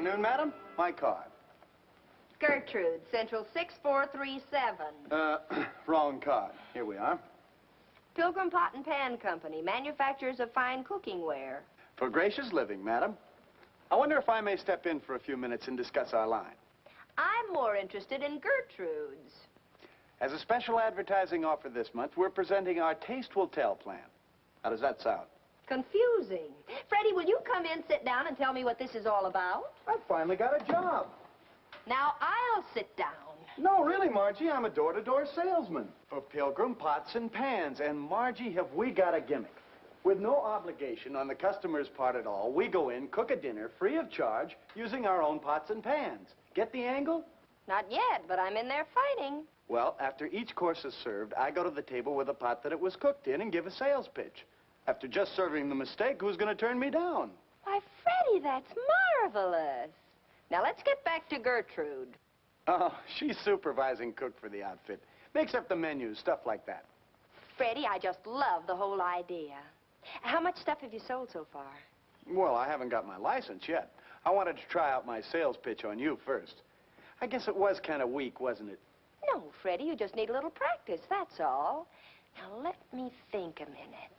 afternoon, madam. My card. Gertrude, Central 6437. Wrong card. Here we are. Pilgrim Pot and Pan Company, manufacturers of fine cooking ware. For gracious living, madam. I wonder if I may step in for a few minutes and discuss our line. I'm more interested in Gertrude's. As a special advertising offer this month, we're presenting our Taste Will Tell plan. How does that sound? Confusing. Freddie, will you come in, sit down, and tell me what this is all about? I finally got a job. Now, I'll sit down. No, really, Margie, I'm a door-to-door salesman for Pilgrim Pots and Pans. And, Margie, have we got a gimmick. With no obligation on the customer's part at all, we go in, cook a dinner free of charge, using our own pots and pans. Get the angle? Not yet, but I'm in there fighting. Well, after each course is served, I go to the table with a pot that it was cooked in and give a sales pitch. After just serving the mistake, who's going to turn me down? Why, Freddie, that's marvelous. Now, let's get back to Gertrude. Oh, she's supervising cook for the outfit. Makes up the menus, stuff like that. Freddie, I just love the whole idea. How much stuff have you sold so far? Well, I haven't got my license yet. I wanted to try out my sales pitch on you first. I guess it was kind of weak, wasn't it? No, Freddie, you just need a little practice, that's all. Now, let me think a minute.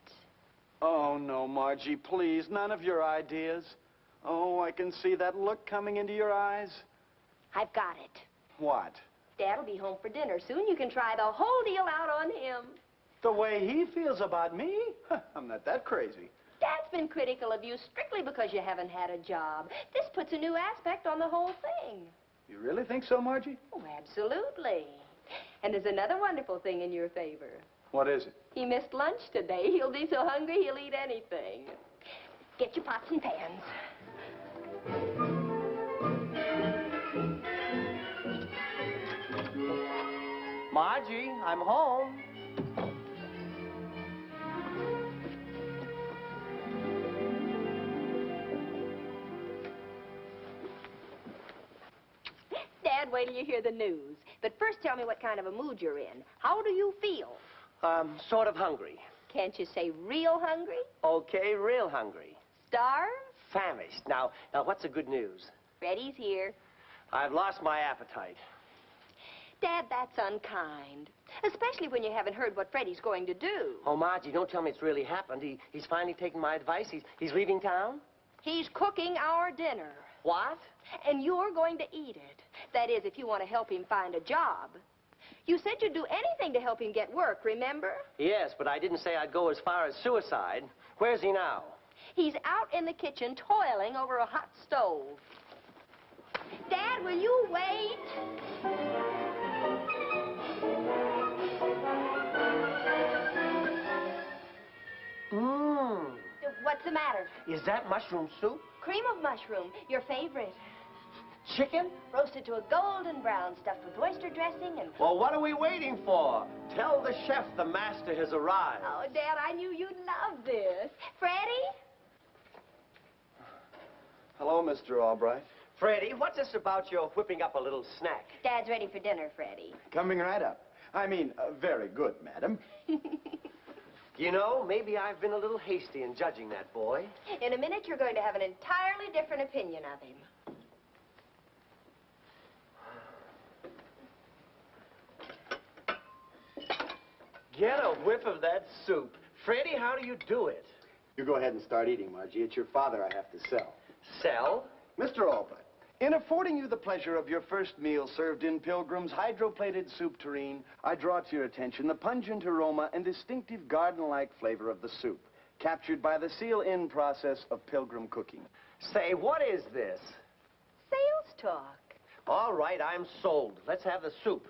Oh, no, Margie, please, none of your ideas. Oh, I can see that look coming into your eyes. I've got it. What? Dad'll be home for dinner soon. You can try the whole deal out on him. The way he feels about me? I'm not that crazy. Dad's been critical of you strictly because you haven't had a job. This puts a new aspect on the whole thing. You really think so, Margie? Oh, absolutely. And there's another wonderful thing in your favor. What is it? He missed lunch today. He'll be so hungry he'll eat anything. Get your pots and pans. Margie, I'm home. Dad, wait till you hear the news. But first tell me what kind of a mood you're in. How do you feel? Sort of hungry. Can't you say real hungry? Okay, real hungry. Starved? Famished. Now, what's the good news? Freddie's here. I've lost my appetite. Dad, that's unkind. Especially when you haven't heard what Freddie's going to do. Oh, Margie, don't tell me it's really happened. He's finally taken my advice. He's leaving town? He's cooking our dinner. What? And you're going to eat it. That is, if you want to help him find a job. You said you'd do anything to help him get work, remember? Yes, but I didn't say I'd go as far as suicide. Where's he now? He's out in the kitchen toiling over a hot stove. Dad, will you wait? Mmm. What's the matter? Is that mushroom soup? Cream of mushroom, your favorite. Chicken? Roasted to a golden brown, stuffed with oyster dressing and... Well, what are we waiting for? Tell the chef the master has arrived. Oh, Dad, I knew you'd love this. Freddie? Hello, Mr. Albright. Freddie, what's this about your whipping up a little snack? Dad's ready for dinner, Freddie. Coming right up. I mean, very good, madam. You know, maybe I've been a little hasty in judging that boy. In a minute, you're going to have an entirely different opinion of him. Get a whiff of that soup. Freddie, how do you do it? You go ahead and start eating, Margie. It's your father I have to sell. Sell? Mr. Albright, in affording you the pleasure of your first meal served in Pilgrim's hydroplated soup tureen, I draw to your attention the pungent aroma and distinctive garden-like flavor of the soup, captured by the seal-in process of Pilgrim cooking. Say, what is this? Sales talk. All right, I'm sold. Let's have the soup.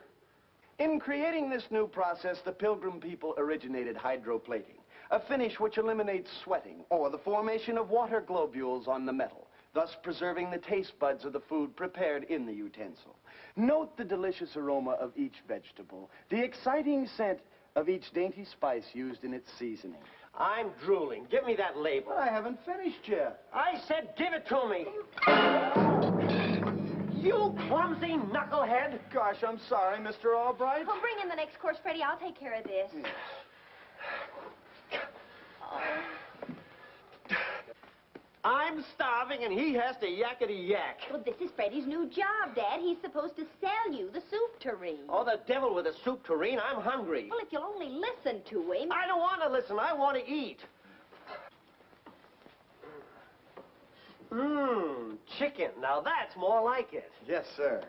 In creating this new process, the Pilgrim people originated hydroplating, a finish which eliminates sweating or the formation of water globules on the metal, thus preserving the taste buds of the food prepared in the utensil. Note the delicious aroma of each vegetable, the exciting scent of each dainty spice used in its seasoning. I'm drooling. Give me that label. But I haven't finished yet. I said give it to me. You clumsy knucklehead. Gosh, I'm sorry, Mr. Albright. Oh, bring in the next course, Freddie. I'll take care of this. I'm starving and he has to yakety yak. Well, this is Freddie's new job, Dad. He's supposed to sell you the soup tureen. Oh, the devil with a soup tureen. I'm hungry. Well, if you'll only listen to him. I don't want to listen. I want to eat. Chicken. Now that's more like it. Yes, sir.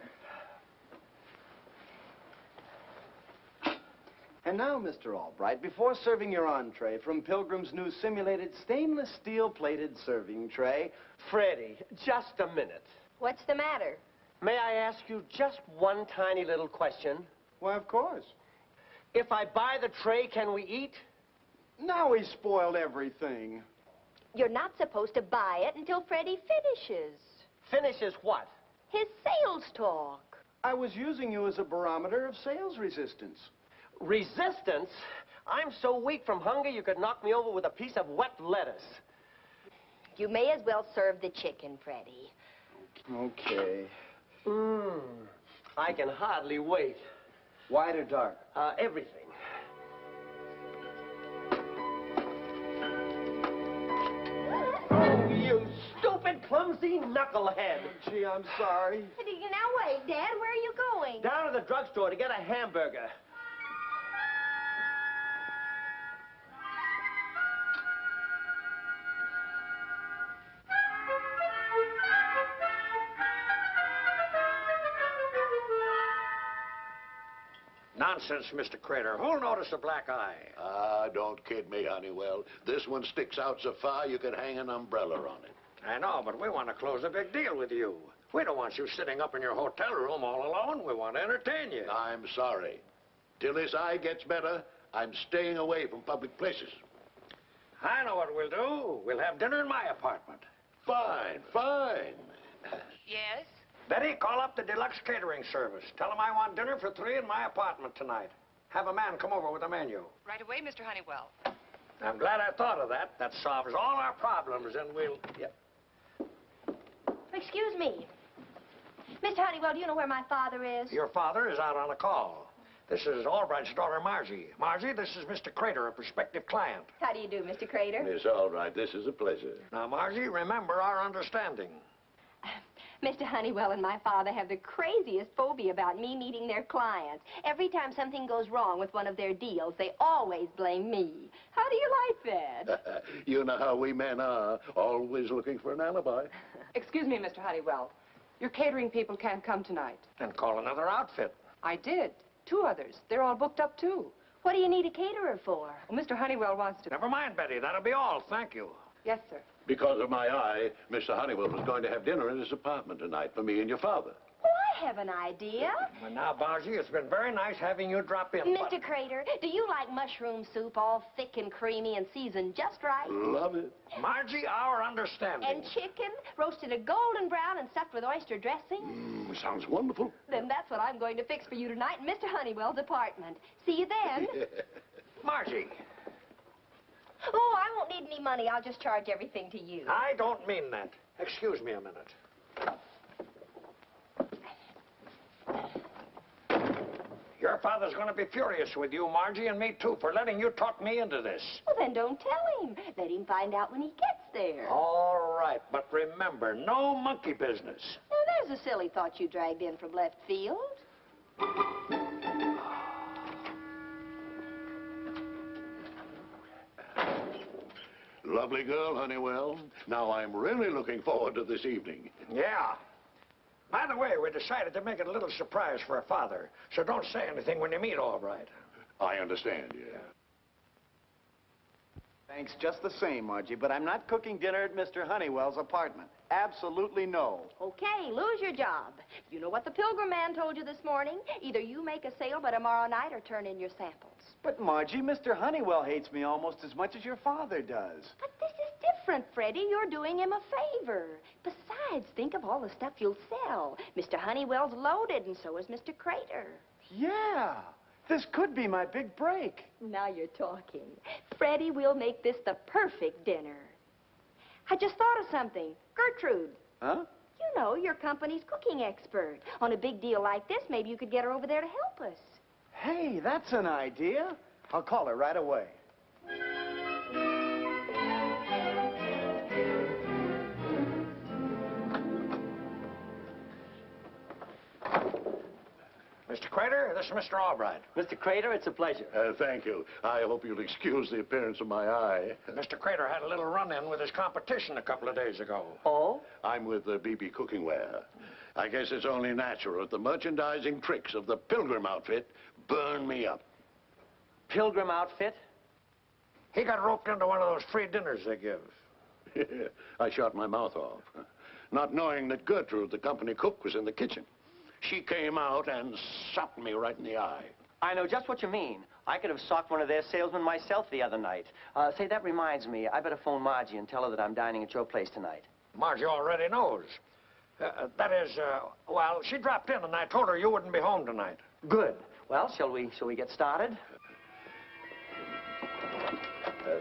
And now, Mr. Albright, before serving your entree from Pilgrim's new simulated stainless steel plated serving tray... Freddie, just a minute. What's the matter? May I ask you just one tiny little question? Why, of course. If I buy the tray, can we eat? Now he's spoiled everything. You're not supposed to buy it until Freddie finishes. Finishes what? His sales talk. I was using you as a barometer of sales resistance. Resistance? I'm so weak from hunger you could knock me over with a piece of wet lettuce. You may as well serve the chicken, Freddie. Okay. I can hardly wait. White or dark? Everything. Oh, you stupid, clumsy knucklehead. Gee, I'm sorry. Now wait, Dad, where are you going? Down to the drugstore to get a hamburger. Nonsense, Mr. Crater. Who'll notice a black eye? Ah, don't kid me, Honeywell. This one sticks out so far you could hang an umbrella on it. I know, but we want to close a big deal with you. We don't want you sitting up in your hotel room all alone. We want to entertain you. I'm sorry. Till this eye gets better, I'm staying away from public places. I know what we'll do. We'll have dinner in my apartment. Fine, fine. Yes? Betty, call up the deluxe catering service. Tell them I want dinner for 3 in my apartment tonight. Have a man come over with a menu. Right away, Mr. Honeywell. I'm glad I thought of that. That solves all our problems, and we'll... Yeah. Excuse me. Mr. Honeywell, do you know where my father is? Your father is out on a call. This is Albright's daughter, Margie. Margie, this is Mr. Crater, a prospective client. How do you do, Mr. Crater? It's all right. This is a pleasure. Now, Margie, remember our understanding. Mr. Honeywell and my father have the craziest phobia about me meeting their clients. Every time something goes wrong with one of their deals, they always blame me. How do you like that? You know how we men are, always looking for an alibi. Excuse me, Mr. Honeywell. Your catering people can't come tonight. Then call another outfit. I did. 2 others. They're all booked up, too. What do you need a caterer for? Well, Mr. Honeywell wants to... Never mind, Betty. That'll be all. Thank you. Yes, sir. Because of my eye, Mr. Honeywell was going to have dinner in his apartment tonight for me and your father. Oh, I have an idea. Well, now, Margie, it's been very nice having you drop in. Mr. Crater, do you like mushroom soup all thick and creamy and seasoned just right? Love it. Margie, our understanding. And chicken, roasted a golden brown and stuffed with oyster dressing? Sounds wonderful. Then that's what I'm going to fix for you tonight in Mr. Honeywell's apartment. See you then. Margie. Oh, I won't need any money. I'll just charge everything to you. I don't mean that. Excuse me a minute. Your father's going to be furious with you, Margie, and me too, for letting you talk me into this. Well, then don't tell him. Let him find out when he gets there. All right, but remember, no monkey business. Now, there's a silly thought you dragged in from left field. Lovely girl, Honeywell. Now I'm really looking forward to this evening. Yeah. By the way, we decided to make it a little surprise for her father, so don't say anything when you meet Albright. I understand, yeah. Thanks just the same, Margie, but I'm not cooking dinner at Mr. Honeywell's apartment. Absolutely no. Okay, lose your job. You know what the Pilgrim man told you this morning? Either you make a sale by tomorrow night or turn in your samples. But, Margie, Mr. Honeywell hates me almost as much as your father does. But this is different, Freddie. You're doing him a favor. Besides, think of all the stuff you'll sell. Mr. Honeywell's loaded, and so is Mr. Crater. Yeah. This could be my big break. Now you're talking. Freddie, we'll make this the perfect dinner. I just thought of something. Gertrude. Huh? You know, your company's cooking expert. On a big deal like this, maybe you could get her over there to help us. Hey, that's an idea. I'll call her right away. Mr. Crater, this is Mr. Albright. Mr. Crater, it's a pleasure. Thank you. I hope you'll excuse the appearance of my eye. Mr. Crater had a little run-in with his competition a couple of days ago. Oh? I'm with BB Cookingware. I guess it's only natural that the merchandising tricks of the Pilgrim outfit burn me up. Pilgrim outfit? He got roped into one of those free dinners they give. I shot my mouth off, not knowing that Gertrude, the company cook, was in the kitchen. She came out and socked me right in the eye. I know just what you mean. I could have socked one of their salesmen myself the other night. Say, that reminds me, I better phone Margie and tell her that I'm dining at your place tonight. Margie already knows. That is, well, she dropped in and I told her you wouldn't be home tonight. Good. Well, shall we get started?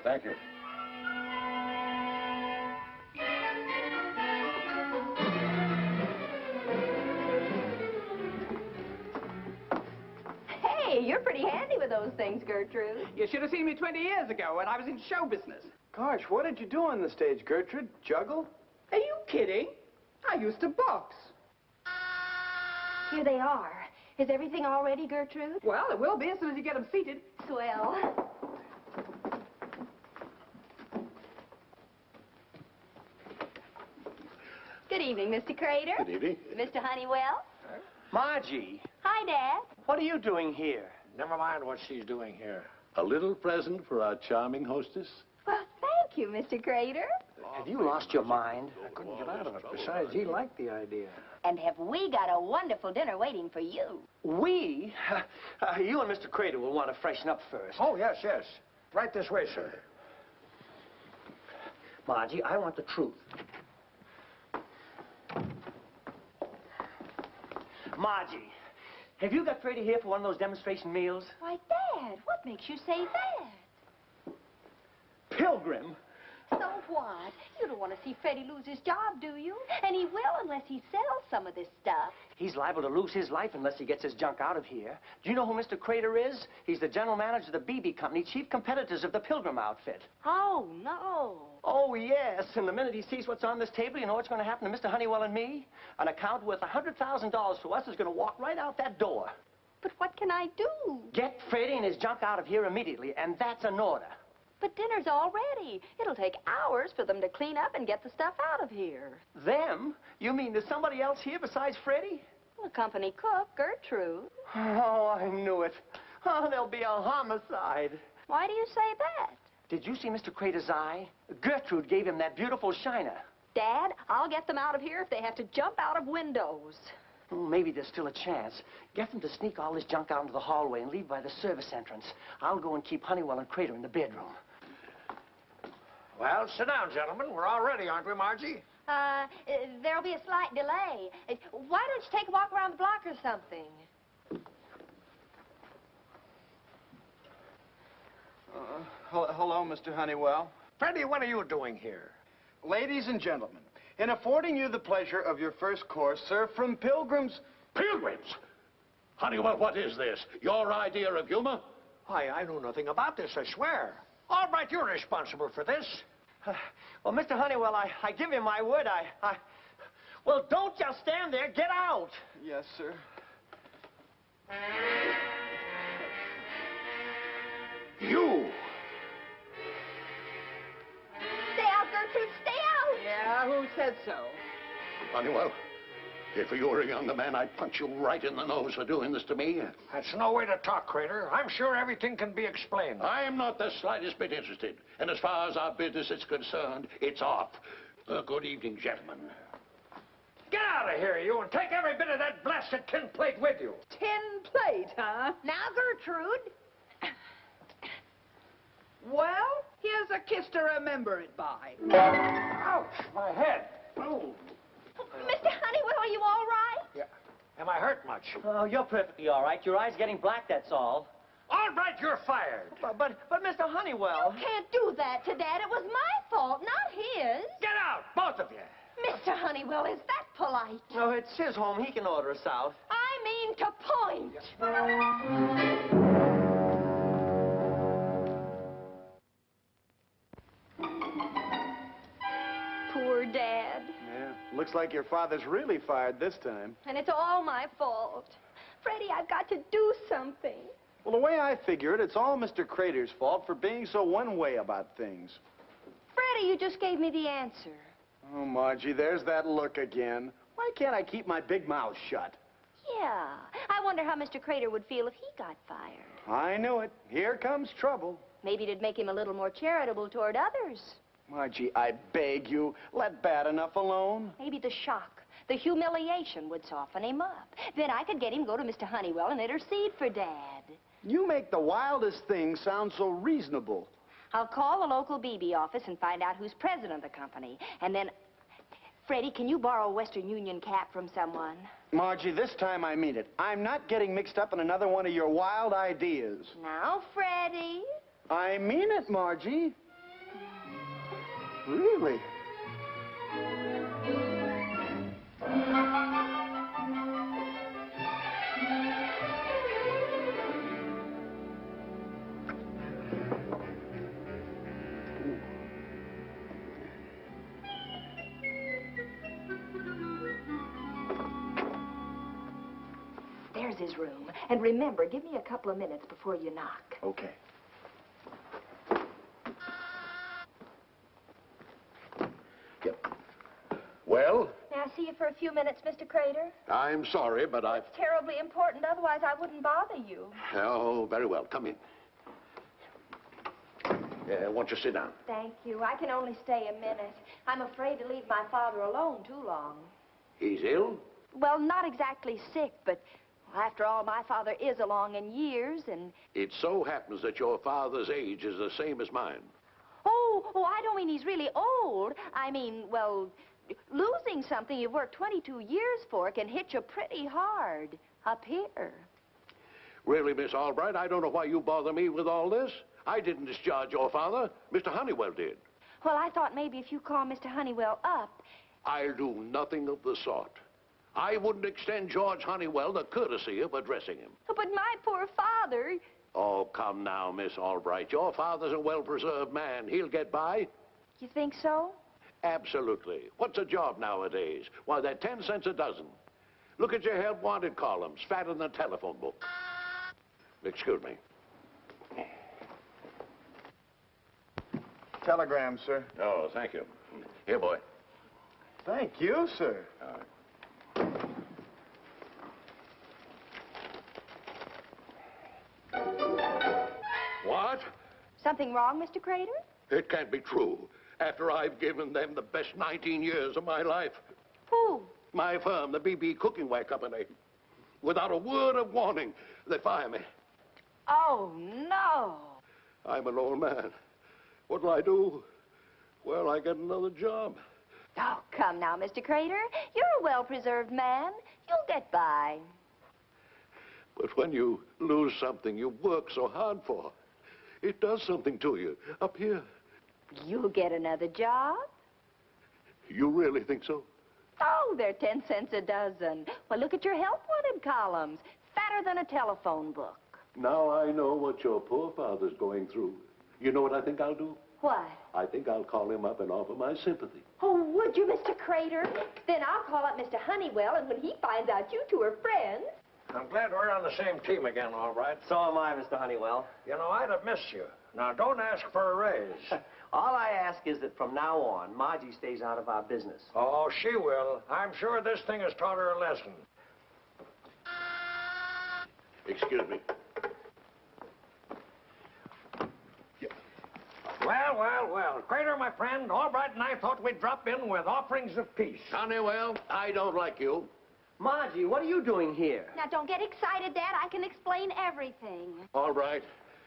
Thank you. Hey, you're pretty handy with those things, Gertrude. You should have seen me 20 years ago when I was in show business. Gosh, what did you do on the stage, Gertrude? Juggle? Are you kidding? I used to box. Here they are. Is everything all ready, Gertrude? Well, it will be as soon as you get them seated. Swell. Good evening, Mr. Crater. Good evening. Mr. Honeywell. Margie, Hi, Dad. what are you doing here? Never mind what she's doing here. A little present for our charming hostess? Well, thank you, Mr. Crater. Have you lost your mind? I couldn't get out of it. Besides, he liked the idea. And have we got a wonderful dinner waiting for you? We? You and Mr. Crater will want to freshen up first. Oh, yes, yes. Right this way, sir. Margie, I want the truth. Margie, have you got Freddie here for one of those demonstration meals? Why, Dad, what makes you say that? Pilgrim? So what? You don't want to see Freddie lose his job, do you? And he will unless he sells some of this stuff. He's liable to lose his life unless he gets his junk out of here. Do you know who Mr. Crater is? He's the general manager of the BB Company, chief competitors of the Pilgrim outfit. Oh, no. Oh, yes. And the minute he sees what's on this table, you know what's going to happen to Mr. Honeywell and me? An account worth $100,000 to us is going to walk right out that door. But what can I do? Get Freddie and his junk out of here immediately, and that's an order. But dinner's all ready. It'll take hours for them to clean up and get the stuff out of here. Them? You mean there's somebody else here besides Freddie? The company cook, Gertrude. Oh, I knew it. Oh, there'll be a homicide. Why do you say that? Did you see Mr. Crater's eye? Gertrude gave him that beautiful shiner. Dad, I'll get them out of here if they have to jump out of windows. Oh, maybe there's still a chance. Get them to sneak all this junk out into the hallway and leave by the service entrance. I'll go and keep Honeywell and Crater in the bedroom. Well, sit down, gentlemen. We're all ready, aren't we, Margie? There'll be a slight delay. Why don't you take a walk around the block or something? Hello, Mr. Honeywell. Freddie, what are you doing here? Ladies and gentlemen, in affording you the pleasure of your first course served from Pilgrim's... Pilgrims! Honeywell, what is this? Your idea of humor? Why, I know nothing about this, I swear. All right, you're responsible for this. Well, Mr. Honeywell, I give you my word, Well, don't just stand there. Get out. Yes, sir. You! Stay out, Gertrude, stay out! Yeah, who said so? Honeywell, if you were a younger man, I'd punch you right in the nose for doing this to me. That's no way to talk, Crater. I'm sure everything can be explained. I'm not the slightest bit interested. And as far as our business is concerned, it's off. Good evening, gentlemen. Get out of here, you, and take every bit of that blasted tin plate with you. Tin plate, huh? Now, Gertrude. Well, here's a kiss to remember it by. Ouch, my head. Oh. Mr. Honeywell, are you all right? Yeah. Am I hurt much? Oh, you're perfectly all right. Your eye's getting black, that's all. All right, you're fired. But Mr. Honeywell... You can't do that to Dad. It was my fault, not his. Get out, both of you. Mr. Honeywell, is that polite? No, it's his home. He can order us out. I mean to point. Poor Dad. Yeah, looks like your father's really fired this time. And it's all my fault. Freddie, I've got to do something. Well, the way I figure it, it's all Mr. Crater's fault for being so one-way about things. Freddie, you just gave me the answer. Oh, Margie, there's that look again. Why can't I keep my big mouth shut? Yeah. I wonder how Mr. Crater would feel if he got fired. I knew it. Here comes trouble. Maybe it'd make him a little more charitable toward others. Margie, I beg you, let bad enough alone. Maybe the shock, the humiliation would soften him up. Then I could get him to go to Mr. Honeywell and intercede for Dad. You make the wildest things sound so reasonable. I'll call the local BB office and find out who's president of the company. And then, Freddie, can you borrow a Western Union cap from someone? Margie, this time I mean it. I'm not getting mixed up in another one of your wild ideas. Now, Freddie. I mean it, Margie. Really? There's his room. And remember, give me a couple of minutes before you knock. Okay. Yep. Well, May I see you for a few minutes, Mr. Crater? I'm sorry, but I've... It's terribly important, otherwise I wouldn't bother you. Oh, very well. Come in. Won't you sit down? Thank you. I can only stay a minute. I'm afraid to leave my father alone too long. He's ill? Well, not exactly sick, but after all, my father is along in years, and... It so happens that your father's age is the same as mine. Oh, I don't mean he's really old. I mean, well, losing something you've worked 22 years for can hit you pretty hard up here. Really, Miss Albright, I don't know why you bother me with all this. I didn't discharge your father. Mr. Honeywell did. Well, I thought maybe if you call Mr. Honeywell up... I'll do nothing of the sort. I wouldn't extend George Honeywell the courtesy of addressing him. But my poor father... Oh, come now, Miss Albright. Your father's a well-preserved man. He'll get by. You think so? Absolutely. What's a job nowadays? Why, they're 10 cents a dozen. Look at your help wanted columns, fatter than a telephone book. Excuse me. Telegram, sir. Oh, thank you. Here, boy. Thank you, sir. All right. What? Something wrong, Mr. Crater? It can't be true. After I've given them the best 19 years of my life. Who? My firm, the BB Cooking Ware Company. Without a word of warning, they fire me. Oh, no. I'm an old man. What'll I do? Well, I get another job. Oh, come now, Mr. Crater. You're a well-preserved man. You'll get by. But when you lose something you work so hard for, it does something to you up here. You'll get another job. You really think so? Oh, they're 10 cents a dozen. Well, look at your help wanted columns. Fatter than a telephone book. Now I know what your poor father's going through. You know what I think I'll do? What? I think I'll call him up and offer my sympathy. Oh, would you, Mr. Crater? Then I'll call up Mr. Honeywell, and when he finds out you two are friends... I'm glad we're on the same team again, all right. So am I, Mr. Honeywell. You know, I'd have missed you. Now, don't ask for a raise. All I ask is that from now on, Margie stays out of our business. Oh, she will. I'm sure this thing has taught her a lesson. Excuse me. Well. Crater, my friend, Albright and I thought we'd drop in with offerings of peace. Honeywell, I don't like you. Margie, what are you doing here? Now, don't get excited, Dad. I can explain everything. All right.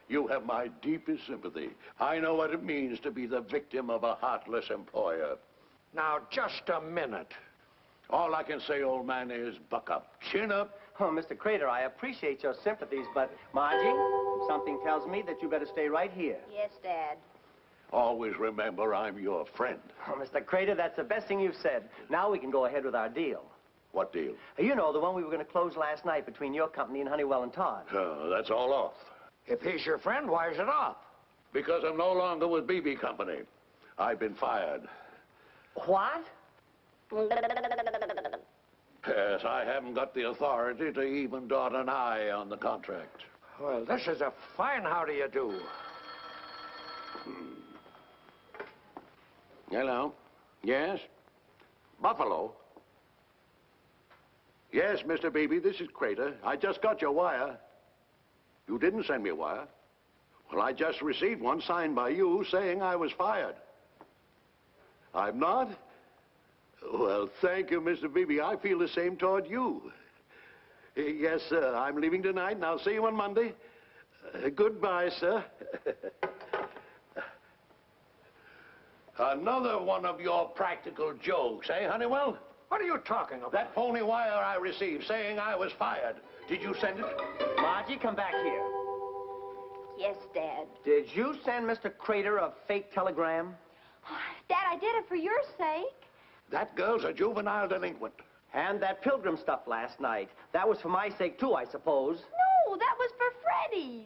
You have my deepest sympathy. I know what it means to be the victim of a heartless employer. Now, just a minute. All I can say, old man, is buck up. Chin up. Oh, Mr. Crater, I appreciate your sympathies, but Margie, something tells me that you better stay right here. Yes, Dad. Always remember I'm your friend. Oh, Mr. Crater, that's the best thing you've said. Now we can go ahead with our deal. What deal? You know, the one we were going to close last night between your company and Honeywell and Todd. That's all off. If he's your friend, why is it off? Because I'm no longer with BB Company. I've been fired. What? Yes, I haven't got the authority to even dot an I on the contract. Well, this is a fine how do you do. Hello? Yes? Buffalo? Yes, Mr. Beebe, this is Crater. I just got your wire. You didn't send me a wire. Well, I just received one signed by you saying I was fired. I'm not? Well, thank you, Mr. Beebe. I feel the same toward you. Yes, sir. I'm leaving tonight, and I'll see you on Monday. Goodbye, sir. Another one of your practical jokes, eh, Honeywell? What are you talking about? That phony wire I received saying I was fired. Did you send it? Margie, come back here. Yes, Dad. Did you send Mr. Crater a fake telegram? Dad, I did it for your sake. That girl's a juvenile delinquent. And that Pilgrim stuff last night. That was for my sake, too, I suppose. No, that was for Freddie's.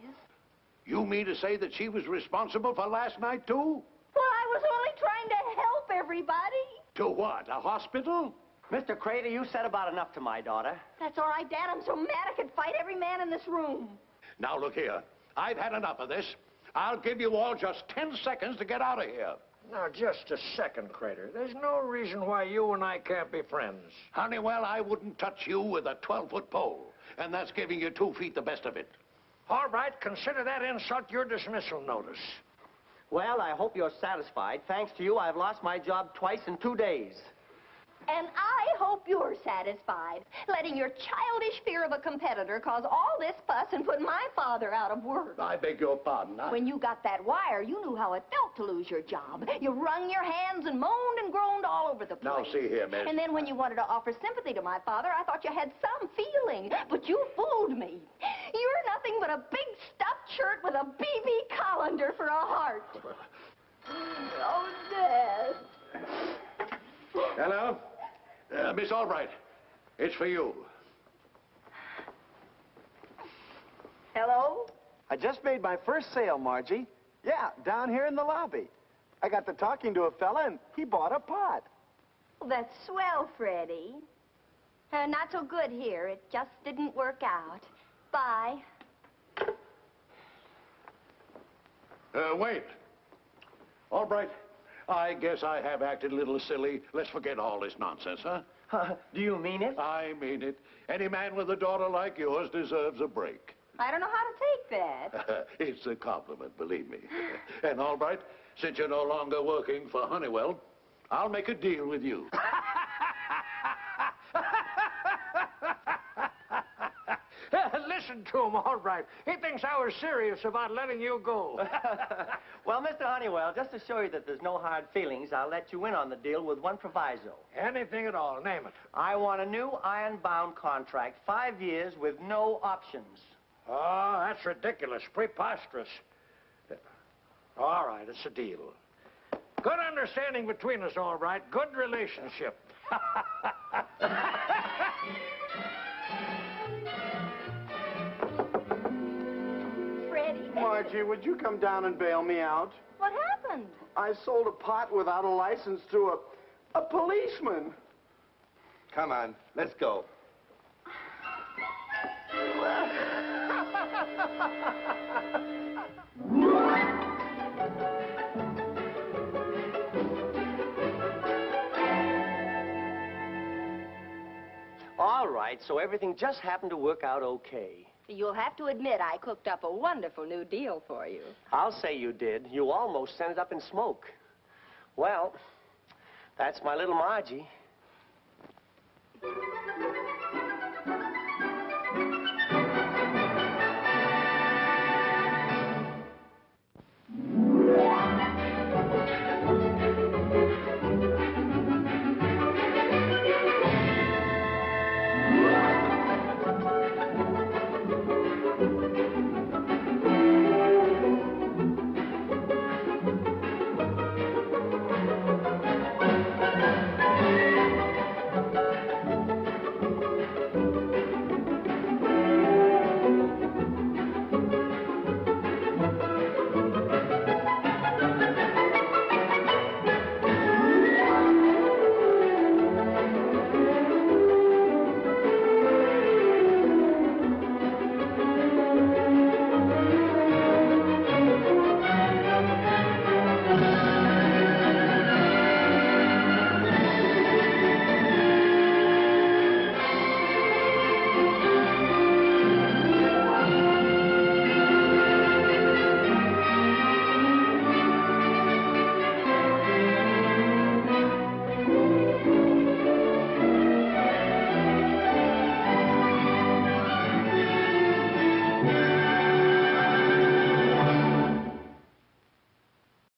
You mean to say that she was responsible for last night, too? Well, I was only trying to help everybody. To what, a hospital? Mr. Crater, you said about enough to my daughter. That's all right, Dad. I'm so mad I could fight every man in this room. Now, look here. I've had enough of this. I'll give you all just 10 seconds to get out of here. Now, just a second, Crater. There's no reason why you and I can't be friends. Honeywell, I wouldn't touch you with a 12-foot pole. And that's giving you 2 feet the best of it. All right, consider that insult your dismissal notice. Well, I hope you're satisfied. Thanks to you, I've lost my job twice in 2 days. And I hope you're satisfied, letting your childish fear of a competitor cause all this fuss and put my father out of work. I beg your pardon. When you got that wire, you knew how it felt to lose your job. You wrung your hands and moaned and groaned all over the place. Now, see here, miss. And then when you wanted to offer sympathy to my father, I thought you had some feeling. But you fooled me. You're nothing but a big stuffed shirt with a BB colander for a heart. Oh, Dad. Hello? Miss Albright, it's for you. Hello? I just made my first sale, Margie. Yeah, down here in the lobby. I got to talking to a fella, and he bought a pot. Well, that's swell, Freddie. Not so good here. It just didn't work out. Bye. Wait. Albright, I guess I have acted a little silly. Let's forget all this nonsense, huh? Do you mean it? I mean it. Any man with a daughter like yours deserves a break. I don't know how to take that. It's a compliment, believe me. And Albright, since you're no longer working for Honeywell, I'll make a deal with you. Listen to him, all right. He thinks I was serious about letting you go. Well, Mr. Honeywell, just to show you that there's no hard feelings, I'll let you in on the deal with one proviso. Anything at all, name it. I want a new iron-bound contract, 5 years with no options. Oh, that's ridiculous, preposterous. All right, it's a deal. Good understanding between us, all right. Good relationship. Freddie. Margie, would you come down and bail me out? What happened? I sold a pot without a license to a policeman. Come on, let's go. All right, so everything just happened to work out okay. You'll have to admit I cooked up a wonderful new deal for you. I'll say you did. You almost sent it up in smoke. Well, that's my little Margie.